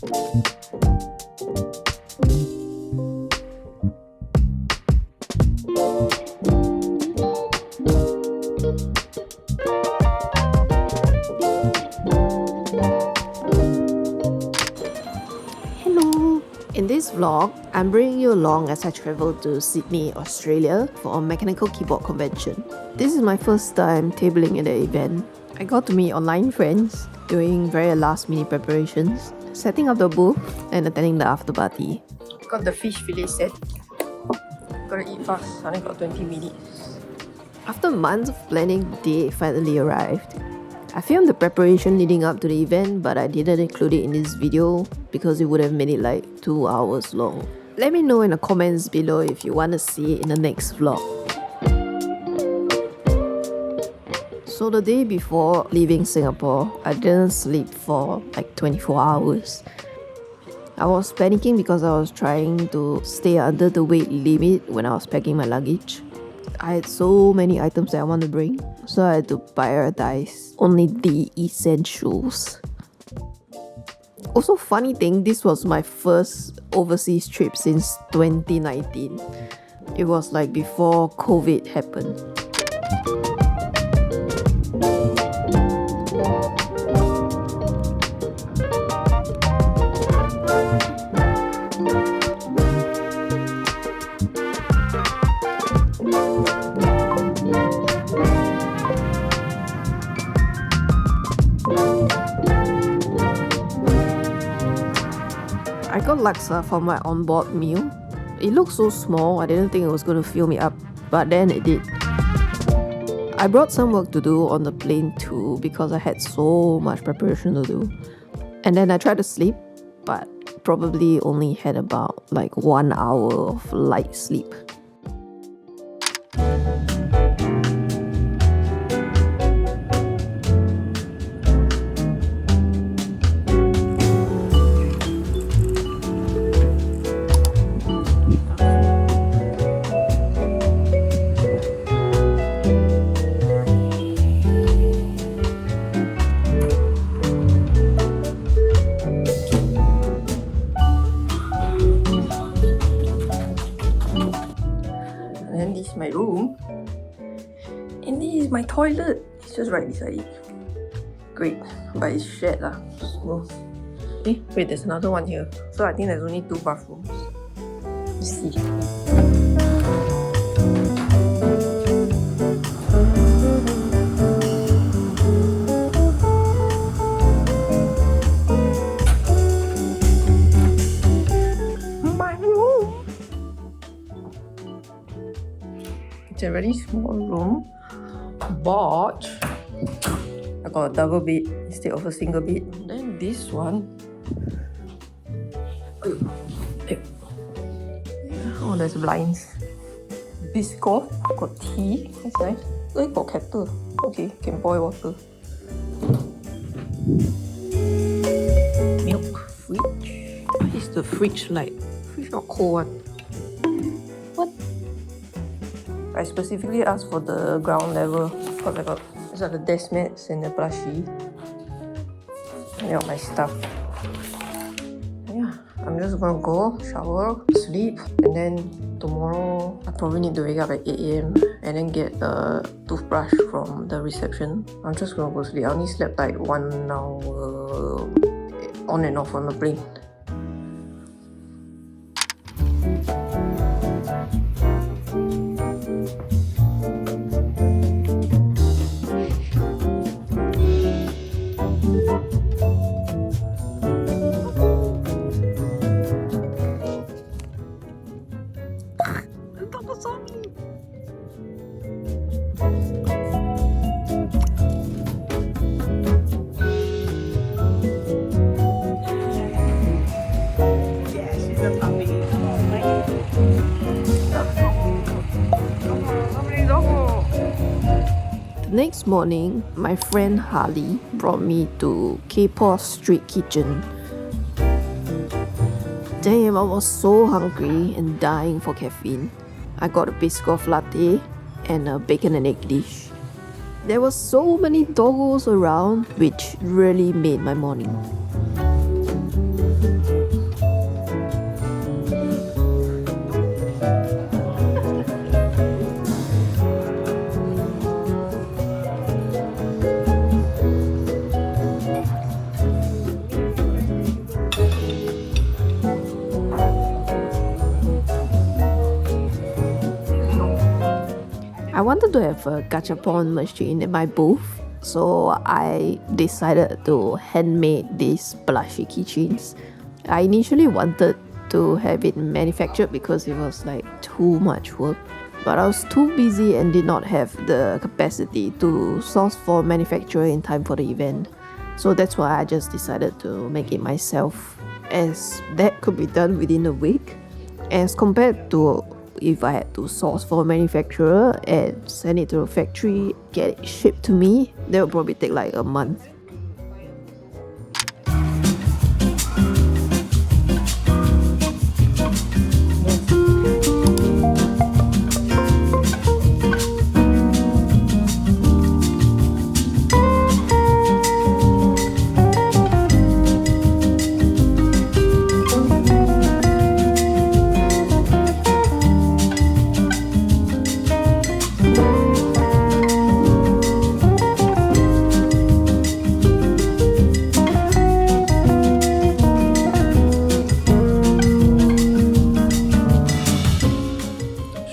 In this vlog, I'm bringing you along as I travel to Sydney, Australia for a mechanical keyboard convention. This is my first time tabling at the event. I got to meet online friends, doing very last minute preparations, setting up the booth and attending the after party. Got the fish fillet set. Gotta eat fast, I only got 20 minutes. After months of planning, the day finally arrived. I filmed the preparation leading up to the event, but I didn't include it in this video because it would have made it like 2 hours long. Let me know in the comments below if you want to see it in the next vlog. So the day before leaving Singapore, I didn't sleep for like 24 hours. I was panicking because I was trying to stay under the weight limit when I was packing my luggage. I had so many items that I want to bring, so I had to prioritize only the essentials. Also, funny thing, this was my first overseas trip since 2019. It was like before COVID happened. I got laksa for my onboard meal. It looked so small, I didn't think it was going to fill me up, but then it did. I brought some work to do on the plane too because I had so much preparation to do. And then I tried to sleep, but probably only had about like 1 hour of light sleep. And this is my room, and this is my toilet. It's just right beside it. Great, but it's shared lah. Smooth. Eh, wait, there's another one here. So I think there's only 2 bathrooms. Let's see. It's a really small room, but I got a double bed instead of a single bed. Then this one, oh, there's blinds. Biscoff, got tea, that's nice. Oh, got kettle. Okay, can boil water. Milk fridge. What is the fridge like? Fridge not cold one. What? I specifically asked for the ground level because I got these are the deskmats and the plushie. I got my stuff. Yeah, I'm just gonna go shower, sleep, and then tomorrow I probably need to wake up at 8 AM and then get a toothbrush from the reception. I'm just gonna go sleep. I only slept like 1 hour on and off on the plane. Next morning, my friend Harley brought me to K-pop Street Kitchen. Damn, I was so hungry and dying for caffeine. I got a Biscoff latte and a bacon and egg dish. There were so many doggos around, which really made my morning. wanted to have a Gachapon machine in my booth, so I decided to handmade these plushie keychains. I initially wanted to have it manufactured because it was like too much work, but I was too busy and did not have the capacity to source for manufacturer in time for the event. So that's why I just decided to make it myself, as that could be done within a week, as compared to if I had to source for a manufacturer and send it to a factory, get it shipped to me, that would probably take like a month.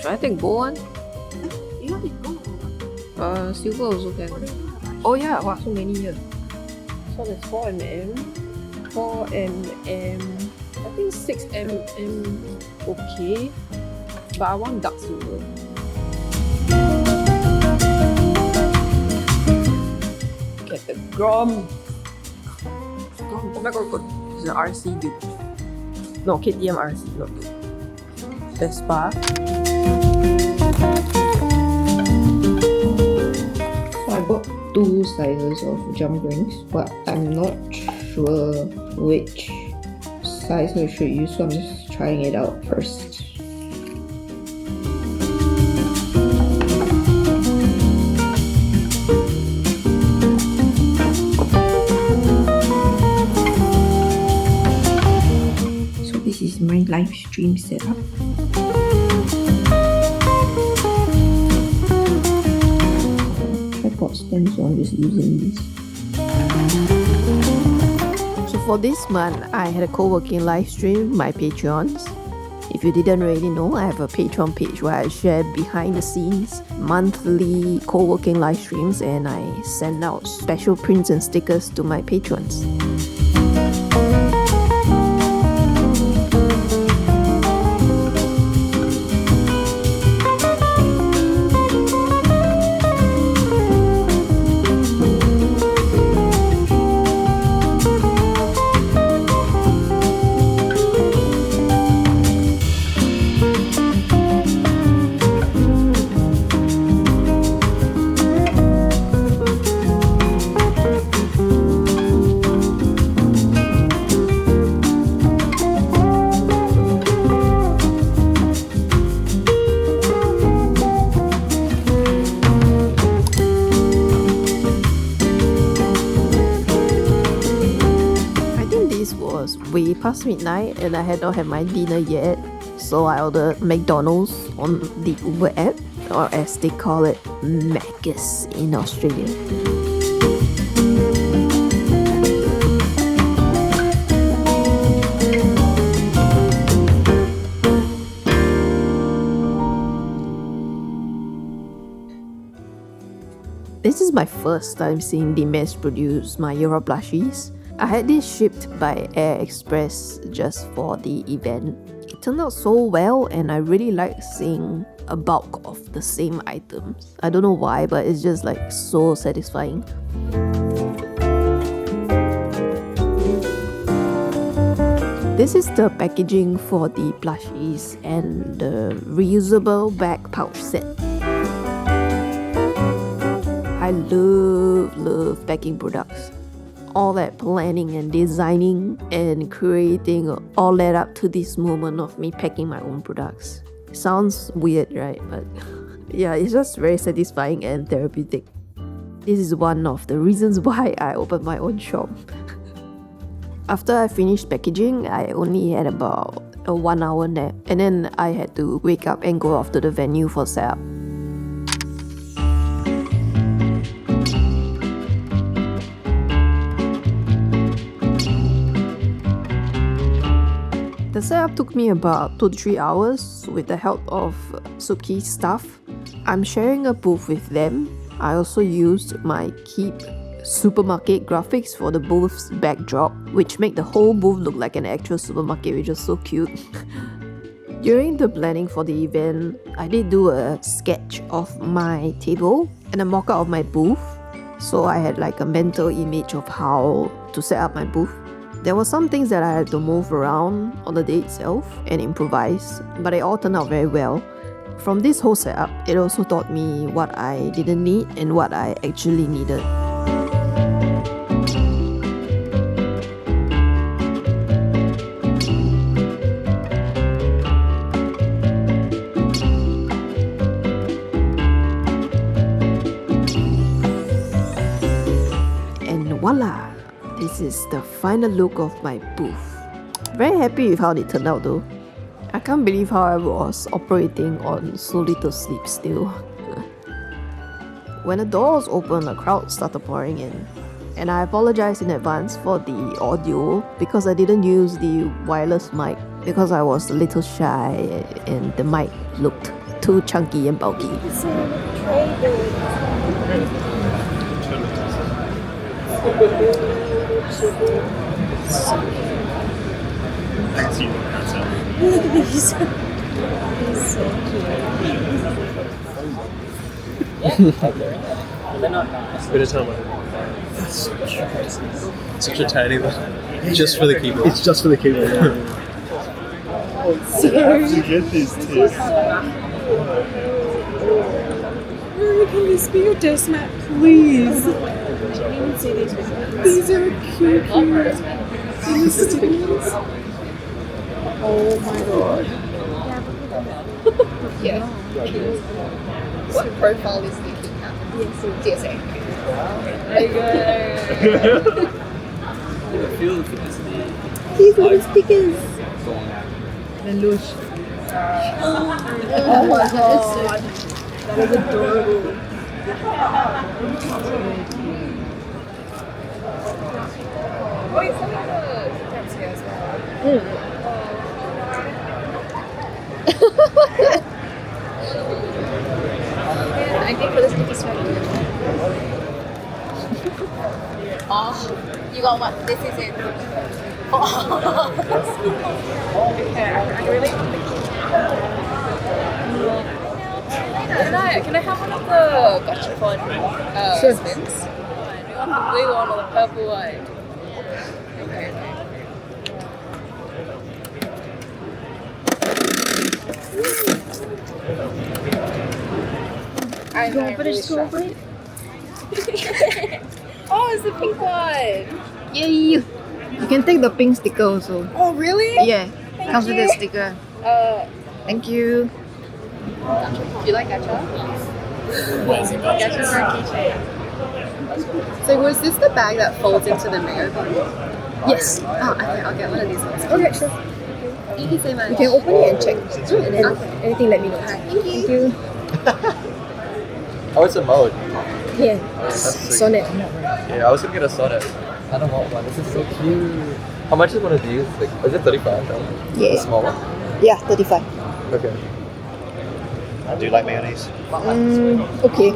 Should I take gold one? You want it gold? Silver also can. Oh yeah, wow, so many here. So there's 4mm, 4mm, I think 6mm, okay. But I want dark silver. Get the Grom. Oh my god, good. It's an RC dude. No, KTM RC, not good. Vespa. I bought 2 sizes of jump rings, but I'm not sure which size I should use, so I'm just trying it out first. So this is my live stream setup. Tripod stand, so I'm just using this. So for this month, I had a co-working live stream, my Patreons. If you didn't already know, I have a Patreon page where I share behind the scenes monthly co-working live streams, and I send out special prints and stickers to my patrons. Way past midnight and I had not had my dinner yet, so I ordered McDonald's on the Uber app, or as they call it, Macca's in Australia. This is my first time seeing the mass-produced mayora plushies. I had this shipped by Air Express just for the event. It turned out so well, and I really like seeing a bulk of the same items. I don't know why, but it's just like so satisfying. This is the packaging for the plushies and the reusable bag pouch set. I love packing products. All that planning and designing and creating all led up to this moment of me packing my own products. Sounds weird, right? But yeah, it's just very satisfying and therapeutic. This is one of the reasons why I opened my own shop. After I finished packaging, I only had about a 1 hour nap, and then I had to wake up and go off to the venue for setup. The setup took me about 2 to 3 hours with the help of SoupKeys staff. I'm sharing a booth with them. I also used my Keep supermarket graphics for the booth's backdrop, which make the whole booth look like an actual supermarket, which is so cute. During the planning for the event, I did do a sketch of my table and a mock-up of my booth. So I had like a mental image of how to set up my booth. There were some things that I had to move around on the day itself and improvise, but it all turned out very well. From this whole setup, it also taught me what I didn't need and what I actually needed. And voila! This is the final look of my booth. Very happy with how it turned out though. I can't believe how I was operating on so little sleep still. When the door was open, a crowd started pouring in. And I apologize in advance for the audio because I didn't use the wireless mic because I was a little shy and the mic looked too chunky and bulky. Look at these. He's so cute. They're not nice. Good as hell. Such a tiny one. Just for the keyboard. It's just for the keyboard. Sorry. Get these two. Can this be your desk mat, please? These are cute. These stickers. Oh my god. Yeah. What profile is thinking now? Yes. DSA. There you go. Feel the density. These little stickers. Lelouch. Oh my god. That is adorable. Oh, you still have the steps here as well. I think for this sticky sweater. Oh, you got what? This is it. Oh. Okay, I really. Can I have one of the Gachapon spins? We want the blue one or the purple one. Okay. I know, I'm really struggling. Oh, it's the pink one! Yay! You can take the pink sticker also. Oh, really? Yeah, comes with the sticker. Thank you. Do you like gacha? Gacha's our keychain. So was this the bag that folds into the mayo bag? Yes. Oh, okay, I'll get one of these ones. Okay, sure. Thank you so much. You can open it and check. And then anything, let me know. Thank you. Oh, it's a mode. Yeah. That's sick. Sonnet. Yeah, I was gonna get a sonnet. I don't want one. This is so cute. How much is one of these? Like, is it 35? Yeah. The small one? Yeah, 35. Okay. Do you like mayonnaise? Okay.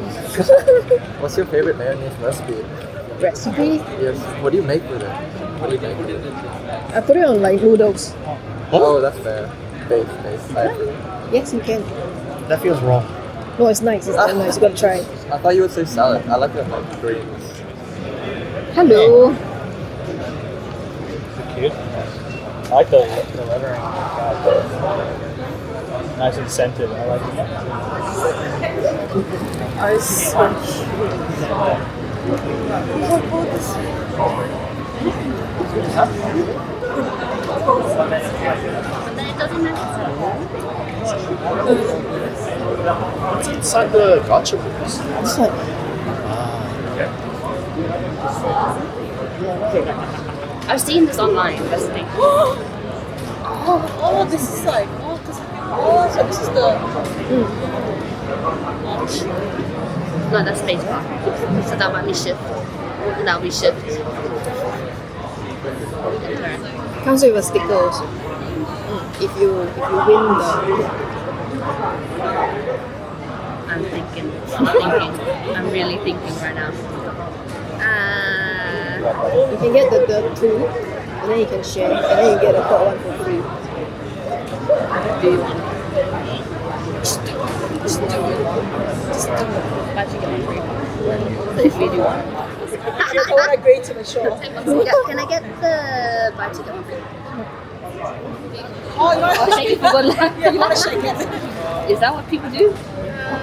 What's your favorite mayonnaise recipe? Recipe? Yes. What do you make with it? What do you make with it? I put it on like noodles. Oh, that's fair. Base. I agree. Yes, you can. That feels wrong. No, it's nice. It's very nice. You gotta try it. I thought you would say salad. I like it like greens. Hello. Cute. I like the lettering. Nice and scented. I like it. I switch. What's inside the Gachapon? It's like I've seen this online, that's the thing. Oh, this is like, so this is the launch. No, that's space bar. So that might be shift. And that'll be shift. comes with a sticker also. If you win the I'm really thinking right now. You can get the 2, and then you can share, and then you get a third one for free. Do you want? Just do it. But you get one free. So if you do one. I want to agree to the show. Can I get the buy ticket one free? Oh, you want I'll shake it for good luck. Yeah, you want to shake it. Is that what people do?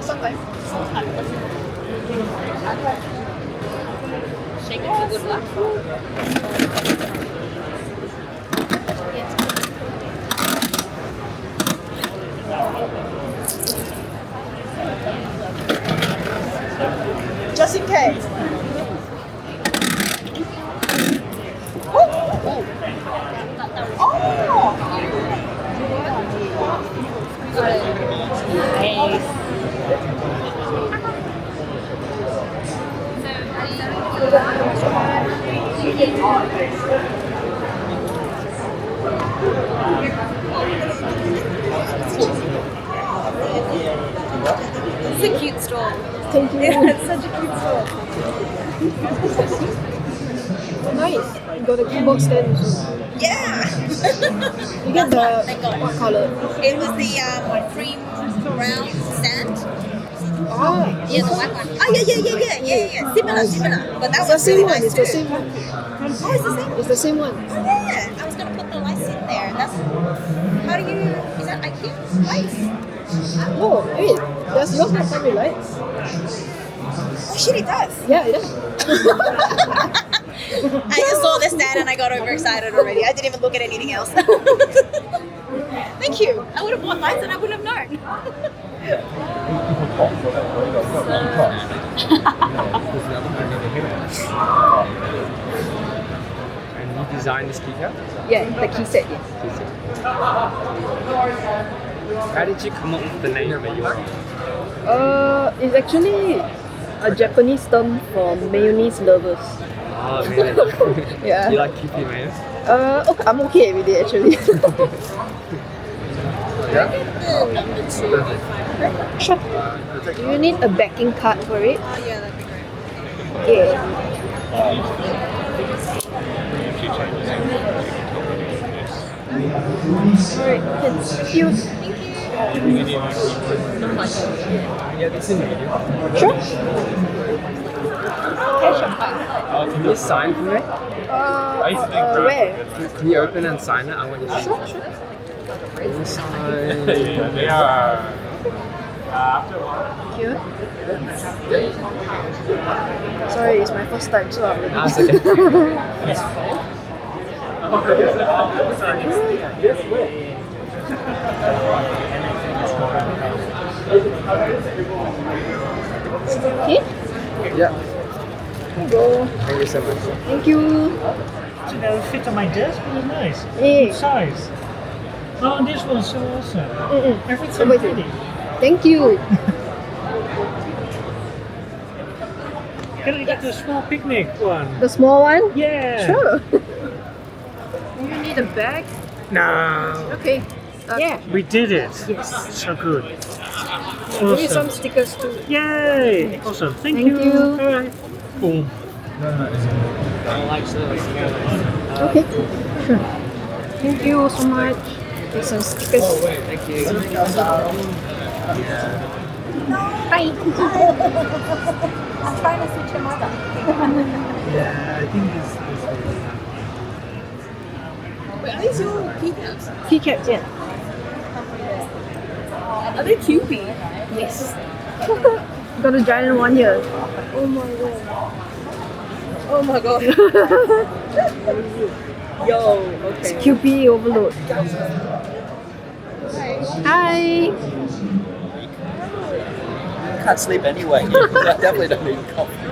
Sometimes. Shake it for good luck. Just in case. It's a cute store. Thank you. Yeah, it's such a cute store. Nice. You got a keyboard stand. Yeah. You get the what color? It was the cream brown sand. Ah, Yeah, the white one. Oh, yeah. Similar. But that it's the was same really one. nice It's too. the same one. Oh, it's the same? It's the same one. Oh, yeah. I was going to put the lights in there. That's... How do you... Is that IKEA lights? Oh, wait. Does yours not come with lights? Oh, shit, it does. Yeah, it does. I just saw the stand and I got overexcited already. I didn't even look at anything else. Thank you. I would have bought lights and I wouldn't have known. And you designed this keycap? Yeah, the key set. Yeah. How did you come up with the name mayora? It's actually a Japanese term for mayonnaise lovers. Oh, really? Yeah. You like keepy mayonnaise? Okay, I'm okay with it actually. Sure. Do you need a backing card for it? Oh, yeah, that'd be great. Yeah. Alright, thank you. Yeah, this is video. Sure. Can you sign for me? Where? Can you open and sign it? I want you to Sure. Can you sign? Here. Sorry, it's my first time, so I'm really That's okay. Okay, Yeah. here you go. Thank you so much. Thank you. That would fit on my desk. Really nice. Hey. Good size. Oh, this one's so awesome. Everything's so Wait. pretty. Thank you. Can I get the small picnic one? The small one? Yeah. Sure. Do you need a bag? No. Okay. Yeah. We did it. Yes. So good. Give me some Awesome. stickers too. Yay. Awesome. Thank Thank you. All right. Boom. Okay. Sure. Thank you so much. Here's some stickers. Thank you. Hi. I'm trying to switch your mother. Yeah, I think this is really nice. Wait, are these your keycaps? Keycaps, yeah. Are they cupid? Yes. Got a giant one here. Oh my god. Oh my god. Yo, okay. QP overload. Hi. Can't sleep anyway. I definitely don't need coffee.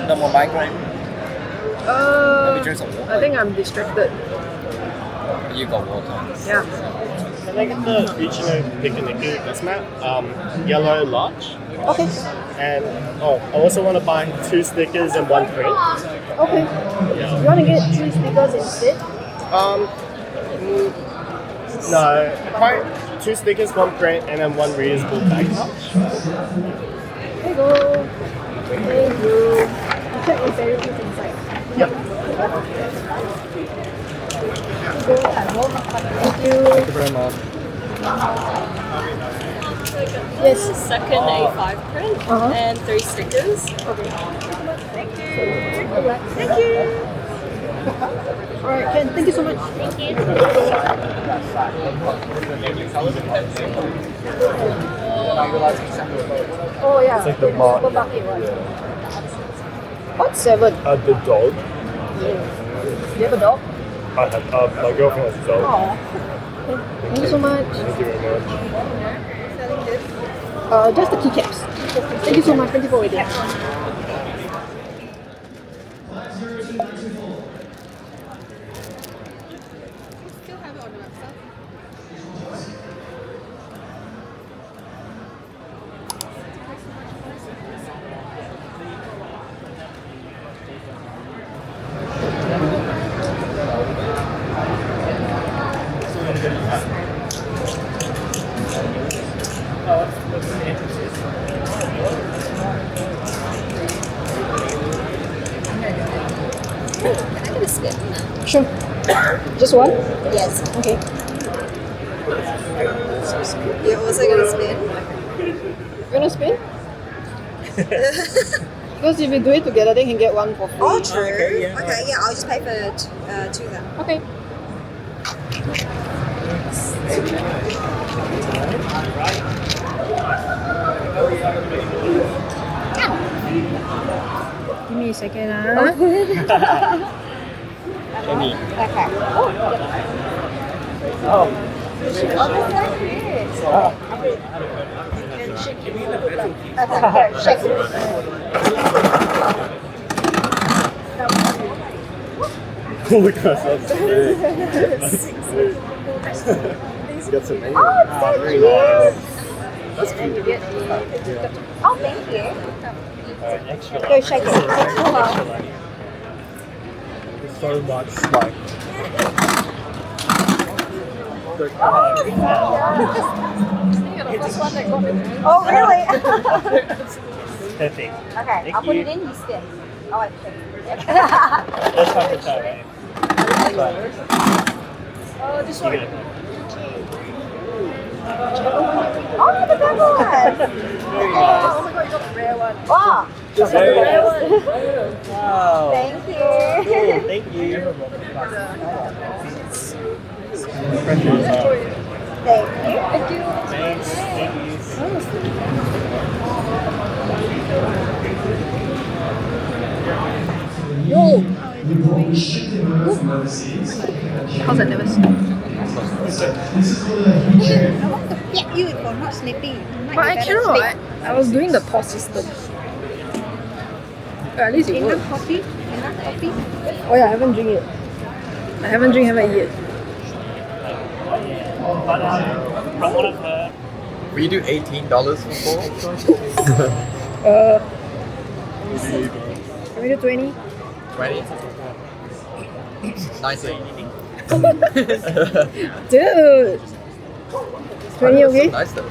No more migraine. Maybe drink some water. I think I'm distracted. You got water. Yeah. Can I get the regional pikuniku deskmat, yellow large? Okay. And I also want to buy 2 stickers and 1 print. Okay. You want to get 3 stickers instead? No, 2 stickers, 1 print, and then 1 reusable bag pouch. There you go. Thank you. Check if everything's inside. Yep. Thank you. Thank you very much. Yes. Second A5 print and 3 stickers. Okay. Thank you. Thank you. Alright, Ken, thank you so much. Thank you. Oh yeah. It's like the mark. Supermarket one. What's 7? The dog. Do you have a dog? I have, my girlfriend has a dog. Oh. Thank you so much. Thank you very much. Just the keycaps. Thank you so much. Thank you for waiting. Can I get a spin? Sure. Just one? Yes. Okay. You're also gonna spin? You gonna spin? Because if we do it together, they can get one for free. Oh, true. Okay, yeah, I'll just pay for 2 then. Okay. Give me a second. Amy. Okay. Oh my gosh, that's big. Got some mayora. Oh, it's so Very cute. nice. That's cute. Oh, thank you. Extra. Go shake it. Extra large. There's so much like. Oh, really? Perfect. Okay, I'll put it in, you spin. Oh, wait, shake it. Let's have the time, eh? Oh, this one. Oh, the big one! Oh my god, you got the rare one. Wow! Just The rare one. Wow. Thank you. Cool, thank you. Thank you. Thank you. Thanks. Thank you. Yo! How's that never seen? Yeah, you for not sleeping. But I cannot. I was doing the pause system. At least it worked. Enough coffee? Enough coffee? Oh yeah, I haven't drink it. I haven't drink, haven't eat. From one of her. Will you do $18 for 4? Can we do 20? 20? 19. Dude! 20 okay? Nice though.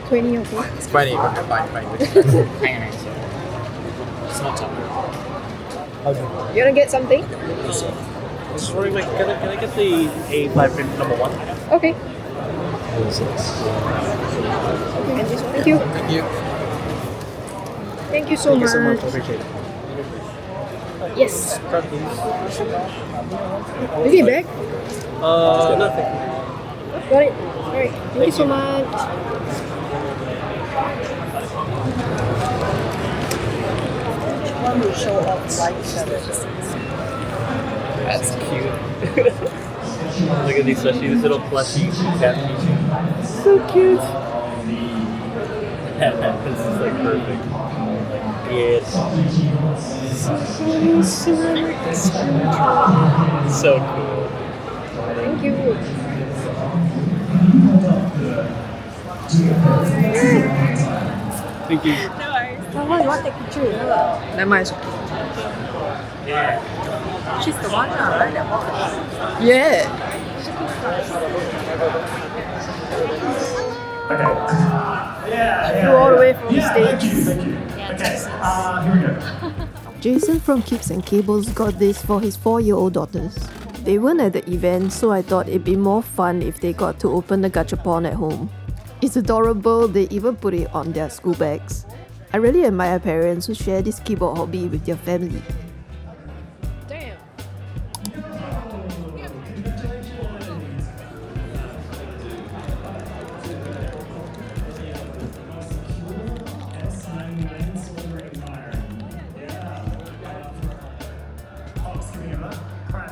20 okay? It's 20, okay, fine. It's not top. You wanna get something? Just wondering, like, can I get the A5 print number 1? Okay. Thank you. Thank you. Thank you so much. Appreciate it. Yes. Is it back? Nothing. Got it. Alright. Thank you so much. One will show off light shutters. That's cute. Look at these, especially this little plushie cat. So cute. This is like perfect. Yes. So cool. Thank you. Thank you. No worries. Oh, you want to take a picture? Never mind. She's the one, right? That walks. Yeah. Flew all the way from the States. Jason from Keeps and Cables got this for his 4-year-old daughters. They weren't at the event, so I thought it'd be more fun if they got to open the Gachapon at home. It's adorable, they even put it on their school bags. I really admire parents who share this keyboard hobby with their family. Damn.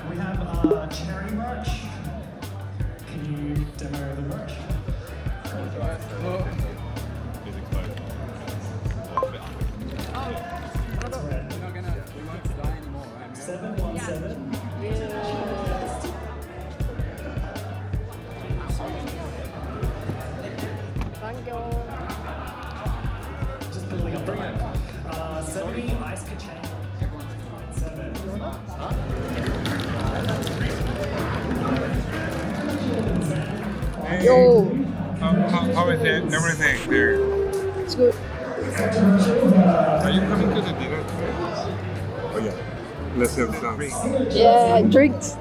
We have cherry merch. Can you demo the merch? Just building up the line. 70 ice kachang. 7. Yo, How is it? Everything there? it's good. Are you coming to the dinner? Oh yeah. Let's have some. Yeah, drinks.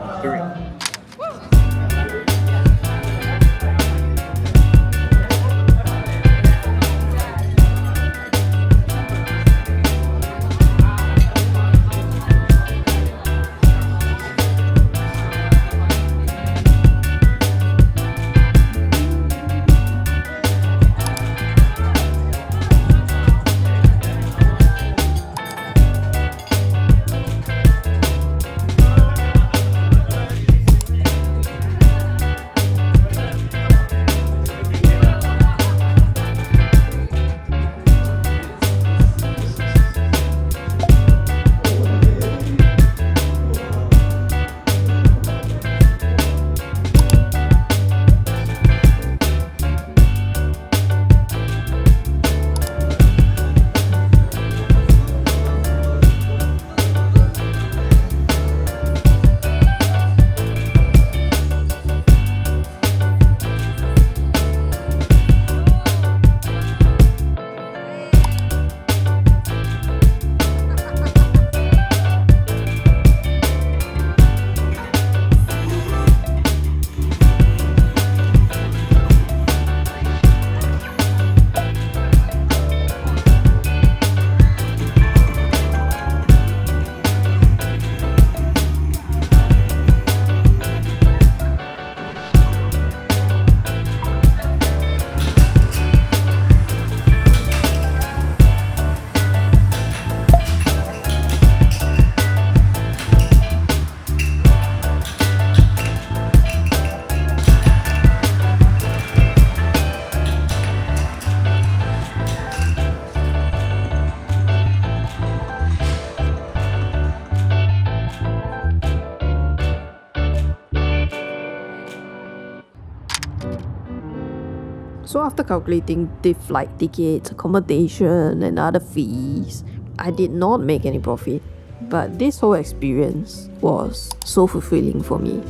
So after calculating the flight tickets, accommodation and other fees, I did not make any profit. But this whole experience was so fulfilling for me.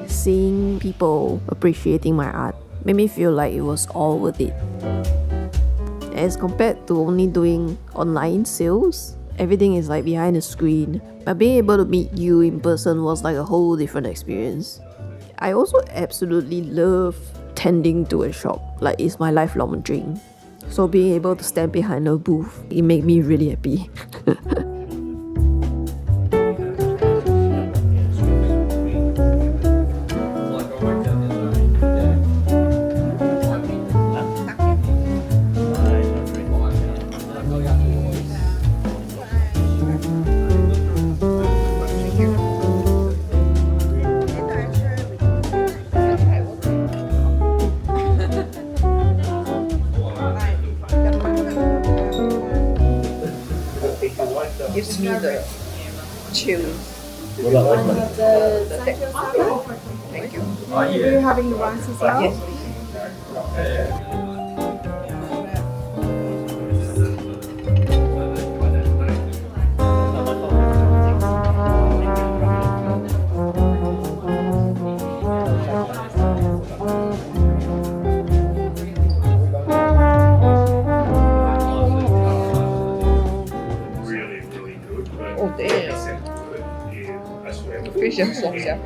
Seeing people appreciating my art made me feel like it was all worth it. As compared to only doing online sales, everything is like behind the screen. But being able to meet you in person was like a whole different experience. I also absolutely love tending to a shop, like it's my lifelong dream. So being able to stand behind a booth, it made me really happy. Gives me the chill. What about like money? Thank you. Are you having the rice as well? Yes. 可以先爽一下。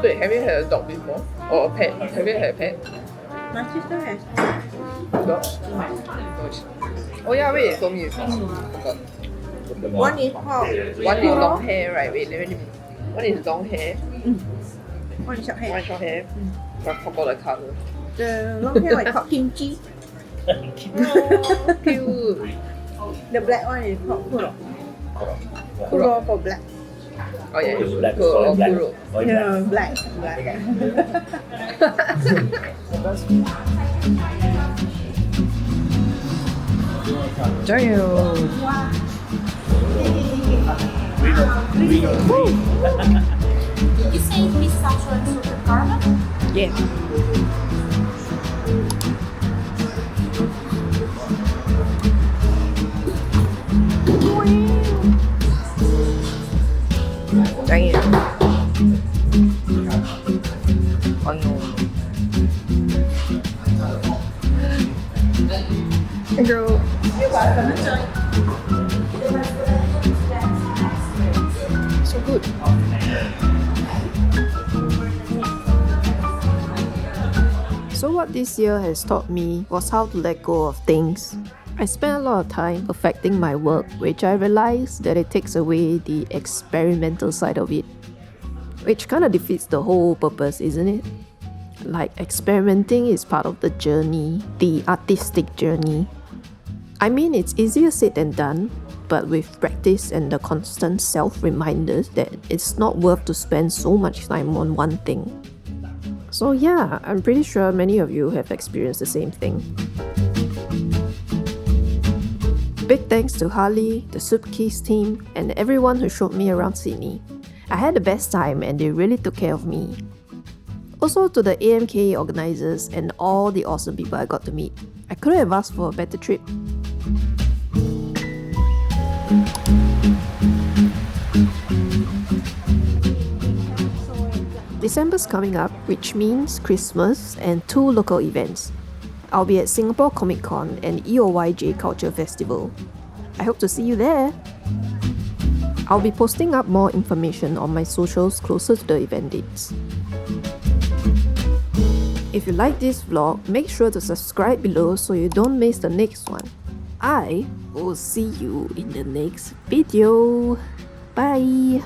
对，have you had a dog before or a pet? Have you had a pet? My sister has. Dog. Oh yeah, wait, you told me before. Forgot. One is called. One is long hair, right? Wait, let me. One is long hair. One short hair. One short hair. I forgot the color. The long hair one called kimchi. Cute. The black one is called kuro. Kuro for black. Oh yeah, Black Kuro. black. Kuro. Oh, black. No, black. Black. 加油！ You say this is also a super carbon? Yeah. Dang it. Oh no. Girl. So good. So what this year has taught me was how to let go of things. I spent a lot of time perfecting my work, which I realized that it takes away the experimental side of it. Which kind of defeats the whole purpose, isn't it? Like, experimenting is part of the journey, the artistic journey. I mean, it's easier said than done, but with practice and the constant self-reminders that it's not worth to spend so much time on one thing. So yeah, I'm pretty sure many of you have experienced the same thing. Big thanks to Harley, the SoupKeys team, and everyone who showed me around Sydney. I had the best time and they really took care of me. Also to the AMKE organisers and all the awesome people I got to meet. I couldn't have asked for a better trip. December's coming up, which means Christmas and 2 local events. I'll be at Singapore Comic Con and EOYJ Culture Festival. I hope to see you there. I'll be posting up more information on my socials closer to the event dates. If you like this vlog, make sure to subscribe below so you don't miss the next one. I will see you in the next video. Bye!